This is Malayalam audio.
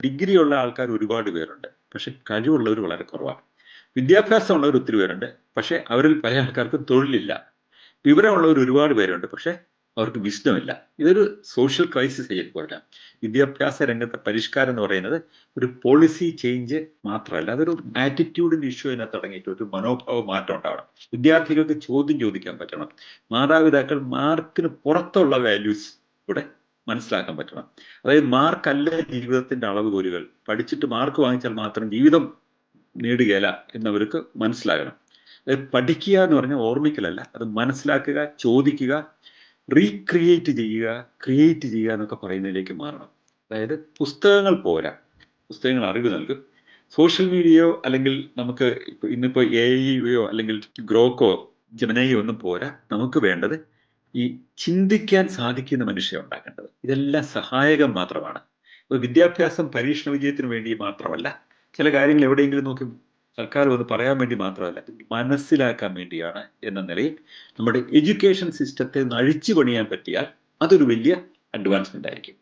ഡിഗ്രി ഉള്ള ആൾക്കാർ ഒരുപാട് പേരുണ്ട്, പക്ഷെ കഴിവുള്ളവർ വളരെ കുറവാണ്. വിദ്യാഭ്യാസമുള്ളവർ ഒത്തിരി പേരുണ്ട്, പക്ഷെ അവരിൽ പല ആൾക്കാർക്കും തൊഴിലില്ല. വിവരമുള്ളവർ ഒരുപാട് പേരുണ്ട്, പക്ഷെ അവർക്ക് വിസ്ഡമില്ല. ഇതൊരു സോഷ്യൽ ക്രൈസിസ് ആയിരിക്കും. വിദ്യാഭ്യാസ രംഗത്തെ പരിഷ്കാരം എന്ന് പറയുന്നത് ഒരു പോളിസി ചേഞ്ച് മാത്രമല്ല, അതൊരു ആറ്റിറ്റ്യൂഡിന്റെ ഇഷ്യൂ അതിനകത്ത് തുടങ്ങിയിട്ട് ഒരു മനോഭാവ മാറ്റം ഉണ്ടാവണം. വിദ്യാർത്ഥികൾക്ക് ചോദ്യം ചോദിക്കാൻ പറ്റണം. മാതാപിതാക്കൾ മാർക്കിന് പുറത്തുള്ള വാല്യൂസ് കൂടെ മനസ്സിലാക്കാൻ പറ്റണം. അതായത് മാർക്കല്ല ജീവിതത്തിന്റെ അളവുകോലുകൾ, പഠിച്ചിട്ട് മാർക്ക് വാങ്ങിച്ചാൽ മാത്രം ജീവിതം നേടുകയില്ല എന്നവർക്ക് മനസ്സിലാകണം. അതായത് പഠിക്കുക എന്ന് പറഞ്ഞാൽ ഓർമ്മിക്കലല്ല, അത് മനസ്സിലാക്കുക, ചോദിക്കുക, റീക്രിയേറ്റ് ചെയ്യുക, ക്രിയേറ്റ് ചെയ്യുക എന്നൊക്കെ പറയുന്നതിലേക്ക് മാറണം. അതായത് പുസ്തകങ്ങൾ പോരാ, പുസ്തകങ്ങൾ അറിവ് നൽകും. സോഷ്യൽ മീഡിയയോ അല്ലെങ്കിൽ നമുക്ക് ഇന്നിപ്പോൾ AI അല്ലെങ്കിൽ ഗ്രോക്കോ ജെമിനയോ ഒന്നും പോരാ. നമുക്ക് വേണ്ടത് ഈ ചിന്തിക്കാൻ സാധിക്കുന്ന മനുഷ്യരെ ഉണ്ടാക്കേണ്ടത്. ഇതെല്ലാം സഹായകം മാത്രമാണ്. വിദ്യാഭ്യാസം പരീക്ഷണ വിജയത്തിന് വേണ്ടി മാത്രമല്ല, ചില കാര്യങ്ങൾ എവിടെയെങ്കിലും നോക്കി സർക്കാർ ഒന്ന് പറയാൻ വേണ്ടി മാത്രമല്ല, മനസ്സിലാക്കാൻ വേണ്ടിയാണ് എന്ന നിലയിൽ നമ്മുടെ എഡ്യൂക്കേഷൻ സിസ്റ്റത്തെ അഴിച്ചു പണിയാൻ പറ്റിയാൽ അതൊരു വലിയ അഡ്വാൻസ്മെന്റ് ആയിരിക്കും.